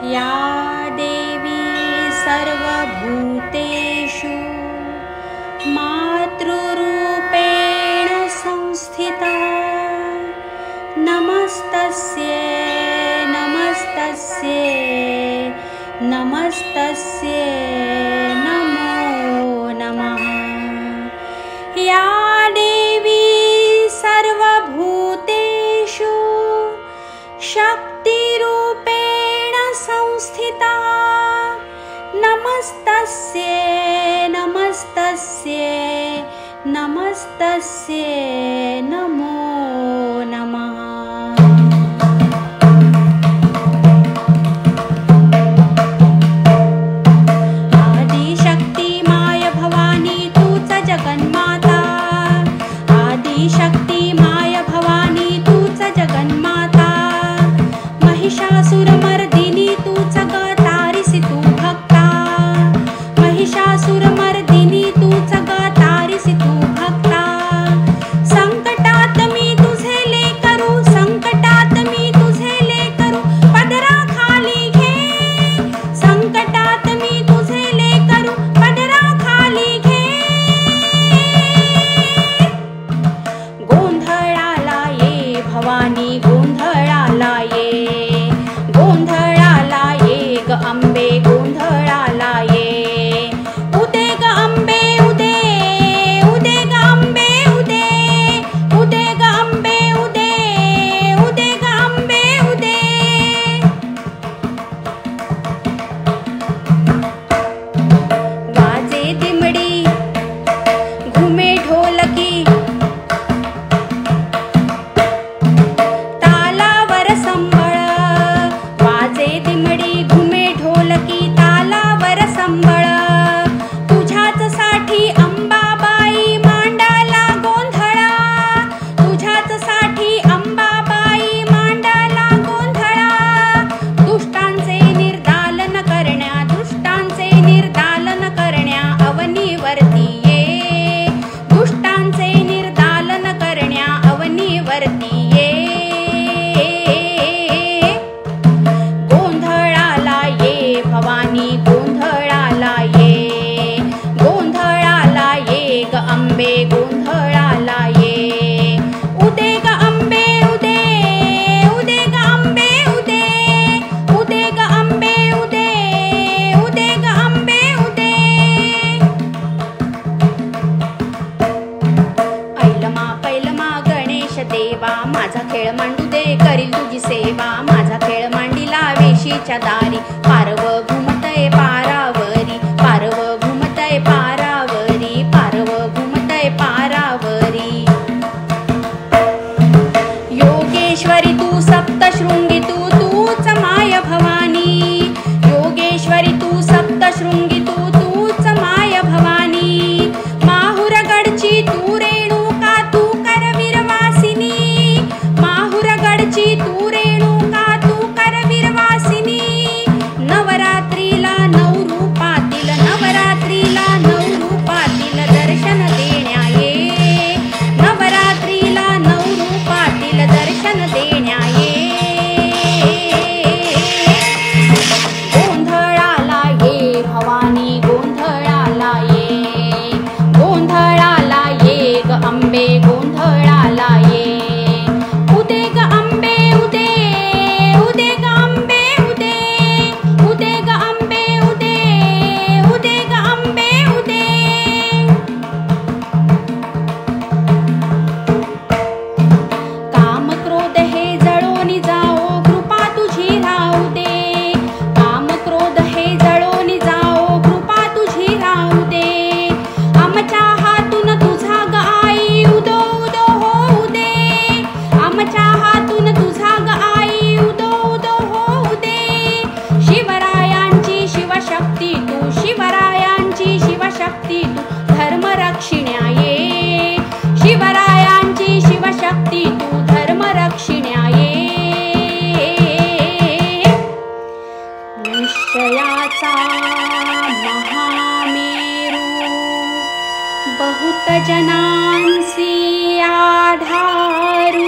या देवी सर्वभूतेषु मातृरूपेण संस्थिता नमस्तस्यै नमस्तस्यै नमस्तस्यै नमो नमः। या देवी सर्वभूतेषु शक्तिरूपेण संस्थिता नमस्तस्यै नमस्तस्यै नमस्तस्यै नमो नमः। आदिशक्ती माय भवानी तूच जगन्माता, आदिशक्ती माय भवानी तूच जगन्माता, महिषासुरमर्दिनी तूच ग तारिसी तू भक्ता, महिषासुरमर्दिनी तूच ग तारिसी तू भक्ता। संकटात मी तुझे लेकरू, संकटात मी तुझे लेकरू पदराखाली घे, संकटात मी तुझे लेकरू पदराखाली घे। गोंधळाला ये भवानी गोंधळाला ये, गोंधळाला ये ग अंबे गोंधळाला ये। उदे ग अंबे उदे, उदे ग अंबे उदे, उदे ग अंबे उदे, उदे ग अंबे उदे। वाजे दिमडी घुमे ढोलकी, तालावर संबळ, वाजे दिमडी घुमे ढोलकी तालावर संबळ। तुझ्याच साठी अंबाबाई मांडाला गोंधळा, तुझ्याच साठी अंबाबाई मांडाला गोंधळा। दुष्टांचे निर्दालन करण्या, दुष्टांचे निर्दालन करण्या अवनीवरती ये, दुष्टांचे निर्दालन करण्या अवनीवरती ये। गोंधळाला ये भवानी गोंधळाला ये, गोंधळाला ये ग अंबे गोंधळाला ये। उदे ग अंबे उदे, उदे ग अंबे उदे, उदे ग अंबे उदे, उदे ग अंबे उदे। ऐलमा पैलमा गणेश देवा, माझा खेळ मांडू दे करील तुझी सेवा, माझा खेळ मांडिला वेशीच्या दारी। पारव घुमतय पारावरी, पारव घुमतय पारावरी, पारव घुमतय पारावरी। योगेश्वरी तू सप्तशृंगी तू तूच माय भवानी, योगेश्वरी तू सप्तशृंगी तू तूच माय भवानी। माहुरगडची तू रेणुका तू करवीरवासिनी, माहुरगडची तू रेणुका तू करवीरवासिनी। नवरात्रीला नऊ रूपातील, नवरात्रीला नऊ रूपातील दर्शन देण्या ये, नवरात्रीला नऊ रूपातील दर्शन देण्या ये। गोंधळाला ये भवानी गोंधळाला ये, गोंधळाला ये ग अंबे गोंधळाला ये। उदे ग अंबे उदे, उदे ग अंबे उदे, उदे ग अंबे उदे, उदे ग अंबे उदे। काम क्रोध हे जळोनी जाओ कृपा तुझी राहू दे, काम क्रोध हे जळोनी जाओ कृपा तुझी राहू दे। आमच्या हातून तुझा ग आई उदो उदो होऊ दे, आमच्या हातून तुझा ग आई उदो उदो होऊ दे। शिवरायांची शिवशक्ती तू, शिवरायांची शिवशक्ती तू धर्मरक्षिण्या ये, शिवरायांची शिवशक्ती तू धर्मरक्षिण्या ये। निश्चयाचा महामेरू बहुत जनांसी आधारू,